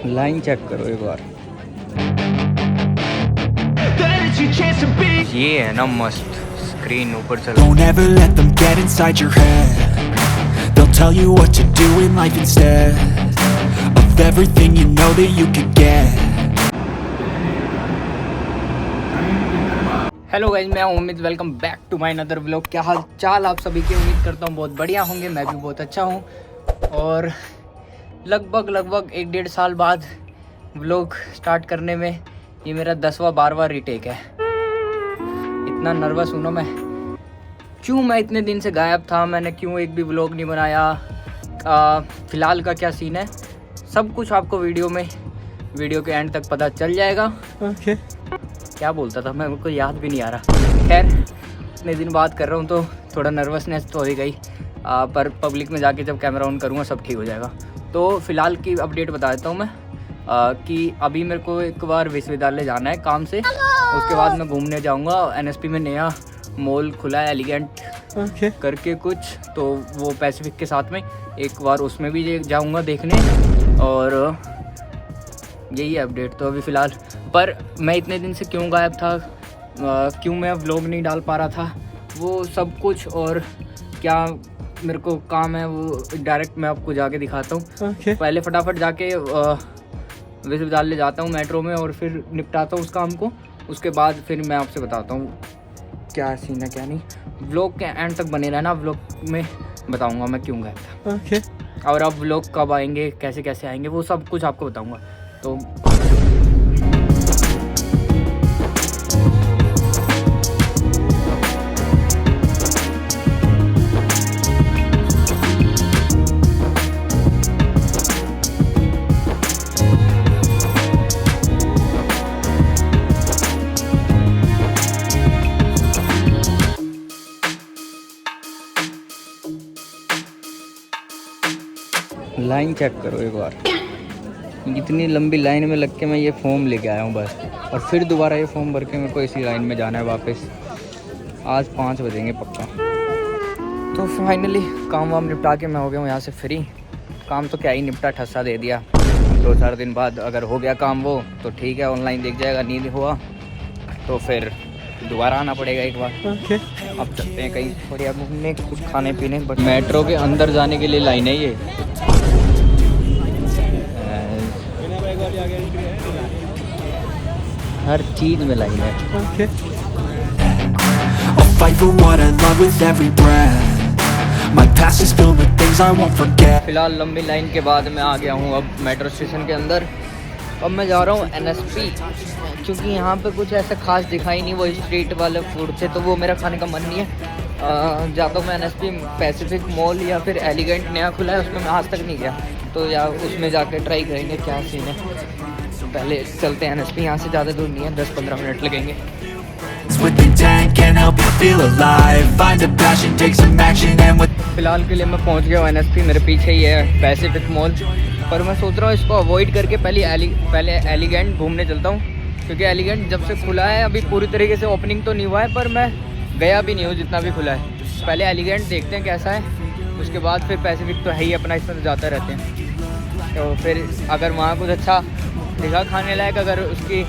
Line check करो एक बार, ये है ना मस्त स्क्रीन ऊपर चल। Don't ever let them get inside your head. They'll tell you what to do in life instead of everything you know that you could get. Hello guys, मैं उम्मीद welcome back to my another vlog. क्या हाल चाल आप सभी की? उम्मीद करता हूँ बहुत बढ़िया होंगे। मैं भी बहुत अच्छा हूँ और लगभग 1-1.5 साल बाद व्लॉग स्टार्ट करने में ये मेरा 10वां 12वां रीटेक है। इतना नर्वस हूँ ना मैं। क्यों मैं इतने दिन से गायब था, मैंने क्यों एक भी व्लॉग नहीं बनाया, फ़िलहाल का क्या सीन है, सब कुछ आपको वीडियो के एंड तक पता चल जाएगा। Okay. क्या बोलता था मैं, मेरे को याद भी नहीं आ रहा। खैर, इतने दिन बात कर रहा हूँ तो थोड़ा नर्वसनेस तो हो ही गई, पर पब्लिक में जाके जब कैमरा ऑन करूँगा सब ठीक हो जाएगा। तो फ़िलहाल की अपडेट बता देता हूँ मैं कि अभी मेरे को एक बार विश्वविद्यालय जाना है काम से। उसके बाद मैं घूमने जाऊँगा। NSP में नया मॉल खुला है एलिगेंट करके कुछ, तो वो पैसिफिक के साथ में एक बार उसमें भी जाऊँगा देखने। और यही अपडेट तो अभी फ़िलहाल। पर मैं इतने दिन से क्यों गायब था, क्यों मैं व्लॉग नहीं डाल पा रहा था, वो सब कुछ और क्या मेरे को काम है वो डायरेक्ट मैं आपको जाके दिखाता हूँ। पहले फटाफट जाके विश्वविद्यालय जाता हूँ मेट्रो में और फिर निपटाता हूँ उस काम को। उसके बाद फिर मैं आपसे बताता हूँ क्या सीन है क्या नहीं। व्लॉग के एंड तक बने रहना, व्लॉग में बताऊँगा मैं क्यों गायब था। और अब व्लॉग कब आएंगे, कैसे कैसे आएंगे, वो सब कुछ आपको बताऊँगा। तो लाइन चेक करो एक बार, इतनी लंबी लाइन में लग के मैं ये फॉर्म लेके आया हूँ बस। और फिर दोबारा ये फॉर्म भर के मेरे को इसी लाइन में जाना है वापस। आज 5 बजेंगे पक्का। तो फाइनली काम वाम निपटा के मैं हो गया हूँ यहाँ से फ्री। काम तो क्या ही निपटा, ठस्सा दे दिया। 2-4 दिन बाद अगर हो गया काम वो तो ठीक है, ऑनलाइन देख जाएगा। नहीं हुआ तो फिर दोबारा आना पड़ेगा एक बार। अब चलते हैं कहीं बढ़िया घूमने, कुछ खाने पीने। बट मेट्रो के अंदर जाने के लिए लाइन है ये। हर चीज में लाइन है। I'll fight for what I love with every breath. My past is filled with things I won't forget. फिलहाल लंबी लाइन के बाद मैं आ गया हूँ अब मेट्रो स्टेशन के अंदर। अब मैं जा रहा हूँ NSP, क्योंकि यहाँ पे कुछ ऐसा खास दिखाई नहीं। वो स्ट्रीट वाले फूड थे तो वो मेरा खाने का मन नहीं है। जाता हूँ मैं NSP, पैसिफिक मॉल या फिर एलिगेंट नया खुला है, उसमें मैं आज तक नहीं गया, तो या उसमें जाके ट्राई करेंगे क्या सीन है। तो पहले चलते हैं NSP, यहाँ से ज़्यादा दूर नहीं है, 10-15 मिनट लगेंगे। With intent can help you feel alive. Find a passion, take some action, and with फिलहाल के लिए मैं पहुंच गया हूँ NSP। मेरे पीछे ही है पैसिफिक मॉल, पर मैं सोच रहा हूँ इसको अवॉइड करके पहले एलिगेंट घूमने चलता हूँ, क्योंकि एलिगेंट जब से खुला है अभी पूरी तरीके से ओपनिंग तो नहीं हुआ है, पर मैं गया भी नहीं हूँ जितना भी खुला है। पहले एलिगेंट देखते हैं कैसा है, उसके बाद फिर पैसिफिक तो है ही अपना, इसमें तो जाते रहते हैं। तो फिर अगर वहाँ कुछ अच्छा दिखा खाने लायक, अगर उसकी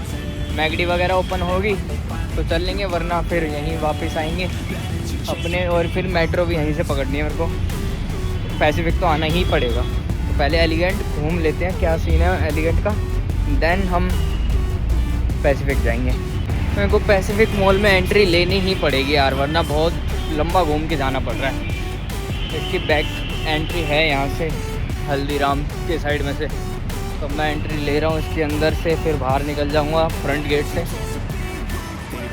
मैगडी वगैरह ओपन होगी तो चल लेंगे, वरना फिर यहीं वापस आएंगे अपने। और फिर मेट्रो भी यहीं से पकड़नी है मेरे को, पैसिफिक तो आना ही पड़ेगा। तो पहले एलिगेंट घूम लेते हैं क्या सीन है एलिगेंट का, देन हम पैसिफिक जाएंगे। मेरे को पैसिफिक मॉल में एंट्री लेनी ही पड़ेगी यार, वरना बहुत लंबा घूम के जाना पड़ रहा है। इसकी बैक एंट्री है यहाँ से हल्दीराम के साइड में से, तो मैं एंट्री ले रहा हूँ इसके अंदर से, फिर बाहर निकल जाऊँगा फ्रंट गेट से।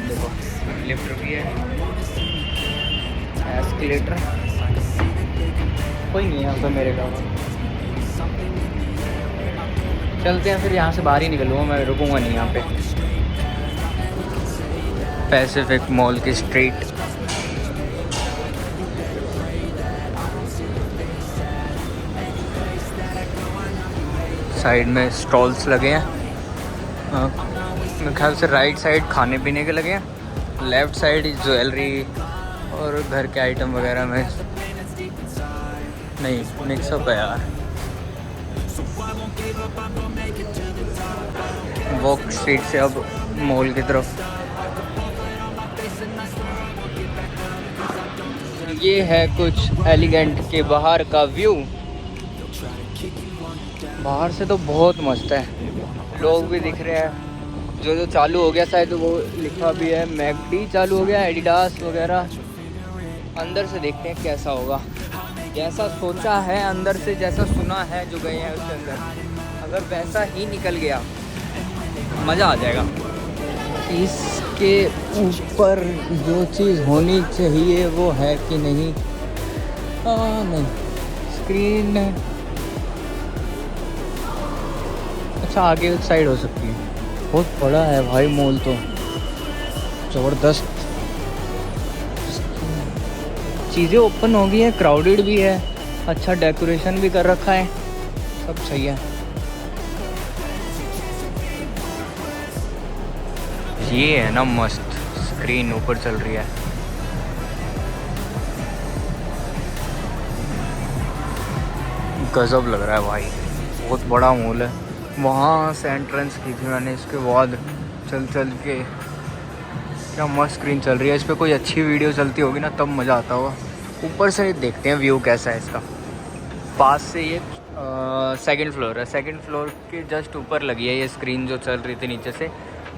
देखो लिफ्ट रुकी है, एस्केलेटर कोई नहीं है यहाँ पे मेरे का। चलते हैं फिर, यहाँ से बाहर ही निकलूँगा मैं, रुकूँगा नहीं यहाँ पे। पैसिफिक मॉल की स्ट्रीट, साइड में स्टॉल्स लगे हैं। मेरे ख्याल से राइट साइड खाने पीने के लगे हैं, लेफ़्ट साइड ज्वेलरी और घर के आइटम वगैरह में। नहीं मिक्सअप है यार। वॉक स्ट्रीट से अब मॉल की तरफ। ये है कुछ एलिगेंट के बाहर का व्यू। बाहर से तो बहुत मस्त है, लोग भी दिख रहे हैं। जो चालू हो गया शायद वो लिखा भी है, मैकडी चालू हो गया, एडिडास वगैरह। अंदर से देखते हैं कैसा होगा। जैसा सोचा है अंदर से, जैसा सुना है जो गए हैं उसके अंदर, अगर वैसा ही निकल गया मज़ा आ जाएगा। इसके ऊपर जो चीज़ होनी चाहिए वो है कि नहीं? नहीं, स्क्रीन अच्छा आगे एक साइड हो सकती है। बहुत बड़ा है भाई मॉल, तो ज़बरदस्त चीज़ें ओपन हो गई है, क्राउडेड भी है, अच्छा डेकोरेशन भी कर रखा है, सब सही है। ये है ना मस्त, स्क्रीन ऊपर चल रही है। गजब लग रहा है भाई, बहुत बड़ा मॉल है। वहाँ से एंट्रेंस की थी मैंने, इसके बाद चल के क्या मस्त स्क्रीन चल रही है। इस पर कोई अच्छी वीडियो चलती होगी ना तब मज़ा आता होगा। ऊपर से देखते हैं व्यू कैसा है इसका। पास से ये सेकंड फ्लोर है, सेकंड फ्लोर के जस्ट ऊपर लगी है ये स्क्रीन जो चल रही थी नीचे से।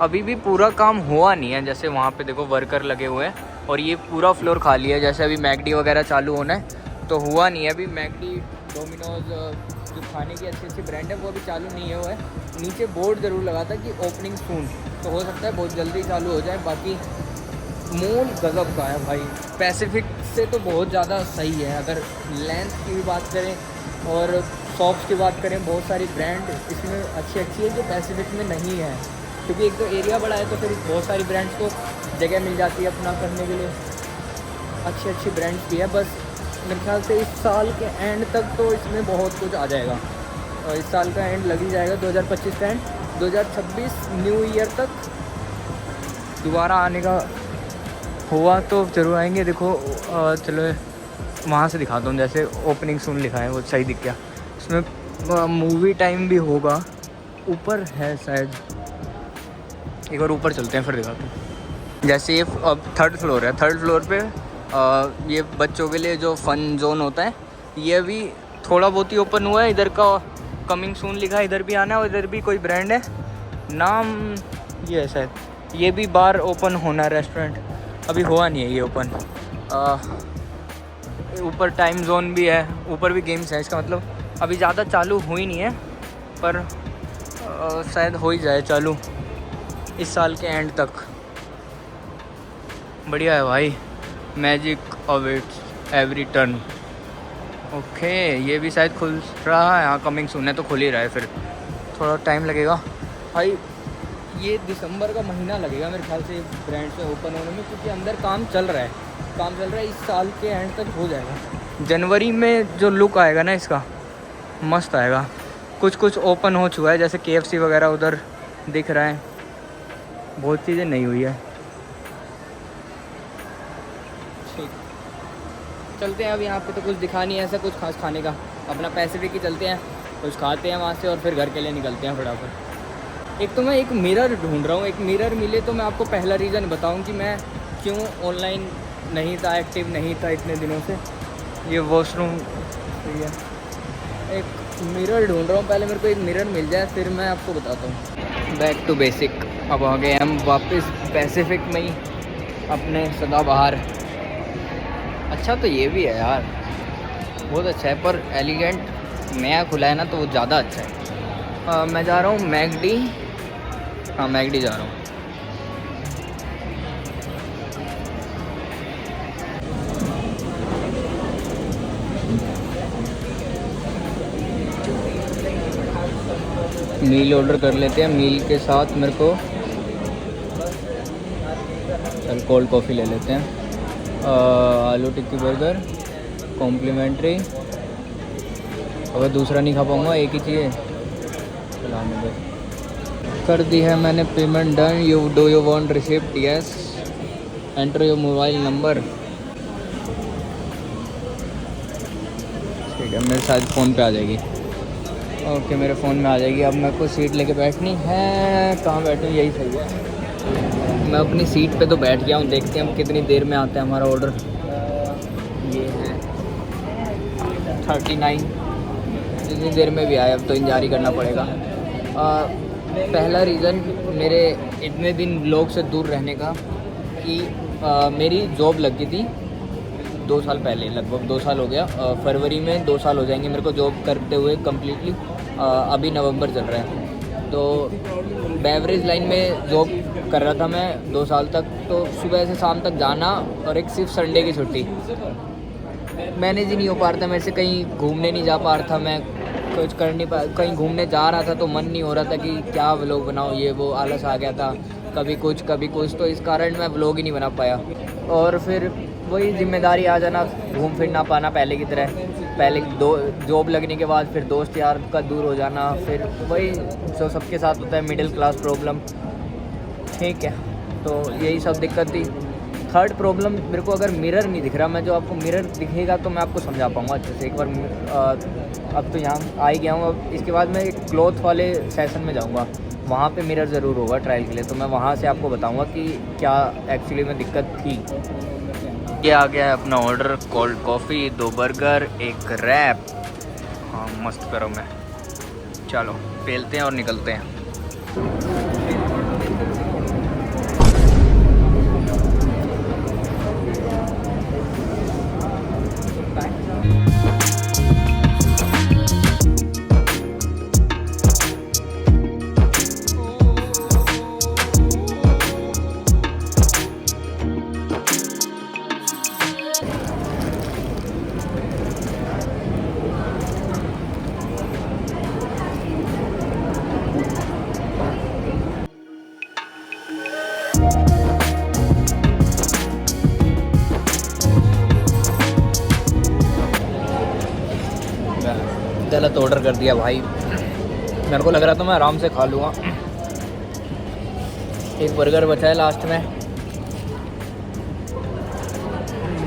अभी भी पूरा काम हुआ नहीं है, जैसे वहाँ पे देखो वर्कर लगे हुए हैं और ये पूरा फ्लोर खाली है। जैसे अभी मैकडी वगैरह चालू होना है तो हुआ नहीं है अभी। मैकडी, डोमिनोज जो खाने की अच्छी अच्छी ब्रांड है वो अभी चालू नहीं हुआ है। नीचे बोर्ड ज़रूर लगा था कि ओपनिंग सून, तो हो सकता है बहुत जल्दी चालू हो जाए। बाकी मॉल गजब का है भाई, पैसिफिक से तो बहुत ज़्यादा सही है। अगर लेंथ की भी बात करें और शॉप्स की बात करें, बहुत सारी ब्रांड इसमें अच्छी है जो पैसिफिक में नहीं है, क्योंकि एक तो एरिया बड़ा है तो फिर बहुत सारी ब्रांड्स को जगह मिल जाती है अपना करने के लिए। अच्छी ब्रांड्स भी है। बस मेरे ख्याल से इस साल के एंड तक तो इसमें बहुत कुछ आ जाएगा, और इस साल का एंड लग ही जाएगा, 2025 का एंड। 2026 न्यू ईयर तक दोबारा आने का हुआ तो ज़रूर आएंगे। देखो चलो वहाँ से दिखाता हूँ, जैसे ओपनिंग सून लिखा है वो सही दिख गया। उसमें मूवी टाइम भी होगा, ऊपर है शायद। एक बार ऊपर चलते हैं फिर दिखाते हैं। जैसे ये अब थर्ड फ्लोर है, थर्ड फ्लोर पे ये बच्चों के लिए जो फ़न जोन होता है ये भी थोड़ा बहुत ही ओपन हुआ है। इधर का कमिंग सून लिखा है, इधर भी आना है, और इधर भी कोई ब्रांड है, नाम ये है शायद। ये भी बार ओपन होना है, रेस्टोरेंट अभी हुआ नहीं है ये ओपन। ऊपर टाइम जोन भी है, ऊपर भी गेम्स है। इसका मतलब अभी ज़्यादा चालू हुई नहीं है, पर शायद हो ही जाए चालू इस साल के एंड तक। बढ़िया है भाई, magic awaits every turn. Okay, ये भी शायद खुल रहा है। हाँ, कमिंग सून है तो खुल ही रहा है, फिर थोड़ा टाइम लगेगा भाई। ये दिसंबर का महीना लगेगा मेरे ख्याल से ब्रांड से ओपन होने में, क्योंकि अंदर काम चल रहा है। इस साल के एंड तक हो जाएगा। जनवरी में जो लुक आएगा ना इसका मस्त आएगा। कुछ ओपन हो चुका है, जैसे KFC वगैरह उधर दिख रहा है, बहुत चीज़ें नहीं हुई है। ठीक, चलते हैं। अब यहाँ पे तो कुछ दिखा नहीं है ऐसा कुछ खास खाने का। अपना पैसिफिक ही चलते हैं, कुछ खाते हैं वहाँ से और फिर घर के लिए निकलते हैं फटाफट। एक तो मैं एक मिरर ढूंढ रहा हूँ, एक मिरर मिले तो मैं आपको पहला रीज़न बताऊँ कि मैं क्यों ऑनलाइन नहीं था, एक्टिव नहीं था इतने दिनों से। ये वॉशरूम है, एक मिरर ढूंढ रहा हूँ। पहले मेरे को एक मिरर मिल जाए फिर मैं आपको बताता हूँ। बैक टू बेसिक, अब आ गए हम वापस पैसिफिक में ही अपने सदाबहार। अच्छा तो ये भी है यार, बहुत अच्छा है, पर एलिगेंट नया खुला है ना तो वो ज़्यादा अच्छा है। मैं जा रहा हूँ मैकडी। हाँ, मैकडी जा रहा हूँ। मील ऑर्डर कर लेते हैं। मील के साथ मेरे को चल कोल्ड कॉफ़ी ले लेते हैं। आलू टिक्की बर्गर कॉम्प्लीमेंट्री। अगर दूसरा नहीं खा पाऊँगा, एक ही चाहिए। चला मुझे कर दी है मैंने payment done. Do you want receipt? Yes. Enter your mobile number. ठीक है, मेरे साथ फ़ोन पे आ जाएगी। ओके मेरे फ़ोन में आ जाएगी। अब मेरे को सीट लेके बैठनी है, कहाँ बैठूँ यही सही है। मैं अपनी सीट पे तो बैठ गया हूँ, देखते हैं हम कितनी देर में आता है हमारा ऑर्डर। ये है 39, जितनी देर में भी आए अब तो इंतजार ही करना पड़ेगा। पहला रीज़न मेरे इतने दिन व्लॉग से दूर रहने का कि मेरी जॉब लग गई थी 2 साल पहले, लगभग 2 साल हो गया। फरवरी में 2 साल हो जाएंगे मेरे को जॉब करते हुए कम्प्लीटली। अभी नवंबर चल रहा है, तो बेवरेज लाइन में जॉब कर रहा था मैं 2 साल तक। तो सुबह से शाम तक जाना और एक सिर्फ संडे की छुट्टी, मैनेज ही नहीं हो पा रहा था मेरे से। कहीं घूमने नहीं जा पा रहा था मैं, कुछ कर नहीं पा, कहीं घूमने जा रहा था तो मन नहीं हो रहा था कि क्या व्लॉग बनाओ, ये वो आलस आ गया था, कभी कुछ तो इस कारण मैं व्लॉग ही नहीं बना पाया। और फिर वही जिम्मेदारी आ जाना, घूम फिर ना पाना पहले की तरह। पहले जॉब लगने के बाद फिर दोस्त यार का दूर हो जाना, फिर वही जो सबके साथ होता है, मिडिल क्लास प्रॉब्लम। ठीक है, तो यही सब दिक्कत थी। थर्ड प्रॉब्लम, मेरे को अगर मिरर नहीं दिख रहा, मैं जो आपको मिरर दिखेगा तो मैं आपको समझा पाऊँगा अच्छे से। एक बार अब तो यहाँ आ ही गया हूँ, अब इसके बाद मैं एक क्लॉथ वाले सेशन में जाऊँगा, वहाँ पे मिरर ज़रूर होगा ट्रायल के लिए, तो मैं वहाँ से आपको बताऊँगा कि क्या एक्चुअली में दिक्कत थी। ये आ गया है अपना order, cold coffee, 2 burger, 1 wrap. हाँ मस्त करो मैं, चलो पेलते हैं और निकलते हैं। गलत ऑर्डर कर दिया भाई, मेरे को लग रहा था मैं आराम से खा लूँगा। 1 बर्गर बचा है लास्ट में,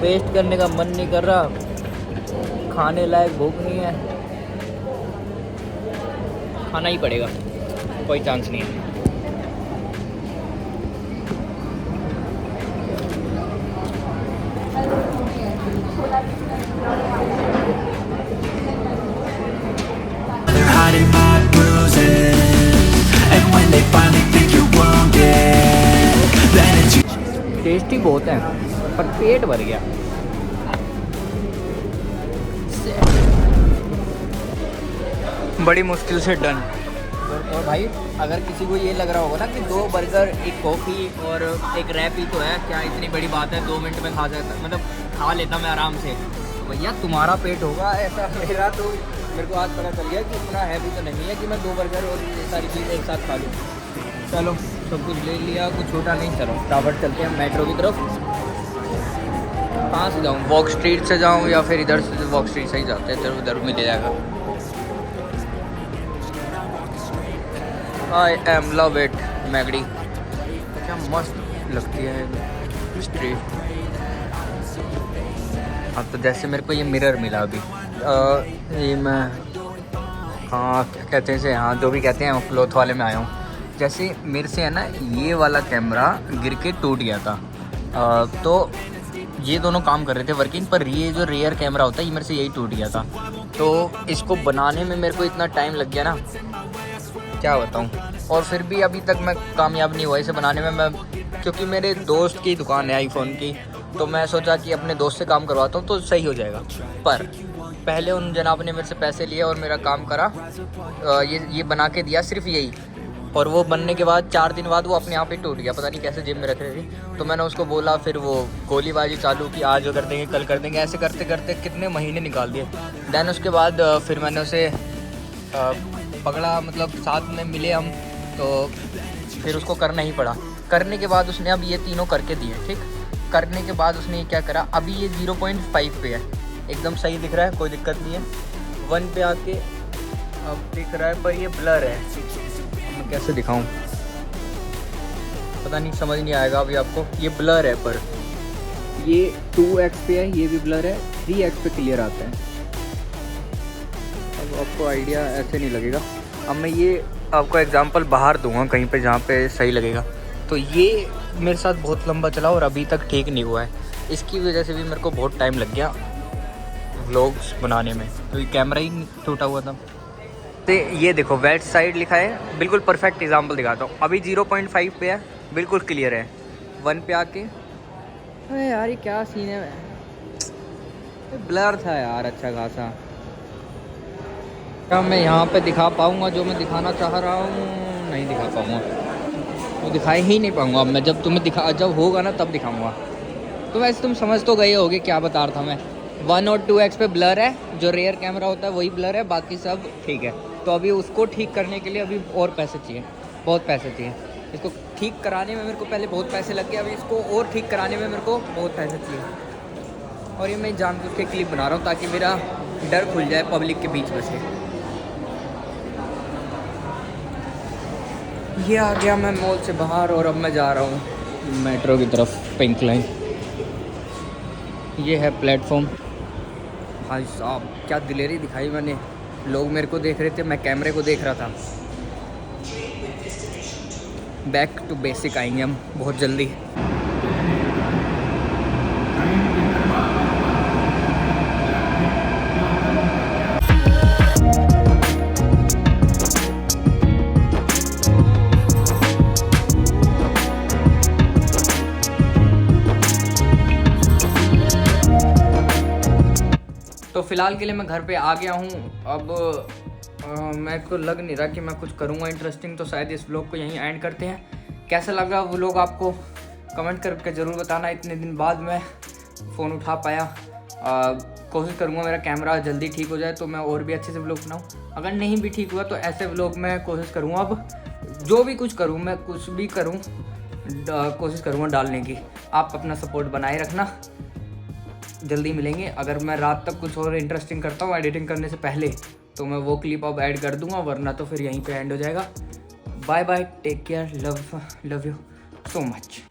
वेस्ट करने का मन नहीं कर रहा, खाने लायक भूख नहीं है, खाना ही पड़ेगा, कोई चांस नहीं है। They're hiding my bruises, and when they finally think you're wounded, then it's you. Tasty बहुत है पर पेट भर गया। बड़ी मुश्किल से डन। और भाई अगर किसी को ये लग रहा होगा ना कि 2 बर्गर, 1 कॉफ़ी और 1 रैप ही तो है, क्या इतनी बड़ी बात है, 2 मिनट में खा जाता, मतलब खा लेता मैं आराम से, तो भैया तुम्हारा पेट होगा ऐसा। मेरा तो मेरे को आज पता चल गया कि इतना हैवी तो नहीं है कि मैं 2 बर्गर और ये सारी चीज़ एक साथ खा लूँ। चलो सब कुछ ले लिया, कुछ छोटा नहीं, चलो टावर चलते हैं मेट्रो की तरफ। कहाँ से जाऊँ, वॉक स्ट्रीट से जाऊँ या फिर इधर से? वॉक स्ट्रीट से ही जाते हैं, इधर उधर मिल जाएगा। आई एम लव इट मैगडी, क्या मस्त लगती है स्ट्रीट। हाँ तो जैसे मेरे को ये मिरर मिला अभी, ये मैं हाँ क्या कहते हैं इसे, हाँ जो भी कहते हैं, क्लॉथ वाले में आया हूँ। जैसे मेरे से है ना ये वाला कैमरा गिर के टूट गया था, तो ये दोनों काम कर रहे थे वर्किंग, पर ये जो रियर कैमरा होता है ये मेरे से यही टूट गया था। तो इसको बनाने में मेरे को इतना टाइम लग गया ना, क्या बताऊँ। और फिर भी अभी तक मैं कामयाब नहीं हुआ इसे बनाने में। मैं क्योंकि मेरे दोस्त की दुकान है आईफोन की, तो मैं सोचा कि अपने दोस्त से काम करवाता हूँ तो सही हो जाएगा। पर पहले उन जनाब ने मेरे से पैसे लिए और मेरा काम करा, ये बना के दिया सिर्फ यही, और वो बनने के बाद 4 दिन बाद वो अपने आप ही टूट गया, पता नहीं कैसे जेब में रख रही थी। तो मैंने उसको बोला, फिर वो गोलीबाजी चालू की, आज कर देंगे कल कर देंगे, ऐसे करते करते कितने महीने निकाल दिए। दैन उसके बाद फिर मैंने उसे पकड़ा, मतलब साथ में मिले हम, तो फिर उसको करना ही पड़ा। करने के बाद उसने अब ये तीनों करके दिए, ठीक। करने के बाद उसने ये क्या करा, अभी ये 0.5 पे है, एकदम सही दिख रहा है, कोई दिक्कत नहीं है। 1 पे आके अब दिख रहा है, पर ये ब्लर है। मैं कैसे दिखाऊं, पता नहीं, समझ नहीं आएगा अभी आपको। ये ब्लर है, पर ये 2x पे है, ये भी ब्लर है, 3x पे क्लियर आता है। अब तो आपको आइडिया ऐसे नहीं लगेगा। अब मैं ये आपको एग्जांपल बाहर दूंगा कहीं पे जहाँ पे सही लगेगा। तो ये मेरे साथ बहुत लंबा चला और अभी तक ठीक नहीं हुआ है। इसकी वजह से भी मेरे को बहुत टाइम लग गया व्लॉग्स बनाने में, तो ये कैमरा ही टूटा हुआ था। तो ये देखो वेट साइड लिखा है, बिल्कुल परफेक्ट एग्जांपल दिखाता हूँ। अभी 0.5 पे है, बिल्कुल क्लियर है। 1 पे आके अरे यार ये क्या सीन है, ब्लर था यार अच्छा खासा। क्या मैं यहाँ पे दिखा पाऊँगा जो मैं दिखाना चाह रहा हूँ? नहीं दिखा पाऊँगा, वो दिखा ही नहीं पाऊँगा। अब मैं जब होगा ना तब दिखाऊँगा। तो वैसे तुम समझ तो गए होगे क्या बता रहा था मैं। 1 और 2x पे ब्लर है, जो रेयर कैमरा होता है वही ब्लर है, बाकी सब ठीक है। तो अभी उसको ठीक करने के लिए अभी और पैसे चाहिए, बहुत पैसे चाहिए। इसको ठीक कराने में मेरे को पहले बहुत पैसे लग गए, अभी इसको और ठीक कराने में मेरे को बहुत पैसे चाहिए। और ये मैं जानबूझ के क्लिप बना रहा हूँ ताकि मेरा डर खुल जाए पब्लिक के बीच में से। ये आ गया मैं मॉल से बाहर और अब मैं जा रहा हूँ मेट्रो की तरफ, पिंक लाइन। ये है प्लेटफॉर्म। भाई साहब क्या दिलेरी दिखाई मैंने, लोग मेरे को देख रहे थे, मैं कैमरे को देख रहा था। बैक टू बेसिक आएंगे हम बहुत जल्दी। तो फ़िलहाल के लिए मैं घर पे आ गया हूँ। अब मेरे को लग नहीं रहा कि मैं कुछ करूँगा इंटरेस्टिंग, तो शायद इस व्लॉग को यहीं एंड करते हैं। कैसा लगा वो लोग आपको कमेंट करके ज़रूर बताना। इतने दिन बाद मैं फ़ोन उठा पाया। कोशिश करूँगा मेरा कैमरा जल्दी ठीक हो जाए तो मैं और भी अच्छे से व्लॉग बनाऊँ। अगर नहीं भी ठीक हुआ तो ऐसे व्लॉग मैं कोशिश करूँगा, अब जो भी कुछ करूँ मैं कुछ भी करूँ कोशिश करूँगा डालने की। आप अपना सपोर्ट बनाए रखना, जल्दी मिलेंगे। अगर मैं रात तक कुछ और इंटरेस्टिंग करता हूँ एडिटिंग करने से पहले तो मैं वो क्लिप अब ऐड कर दूंगा, वरना तो फिर यहीं पे एंड हो जाएगा। Bye bye, take care, love you so much.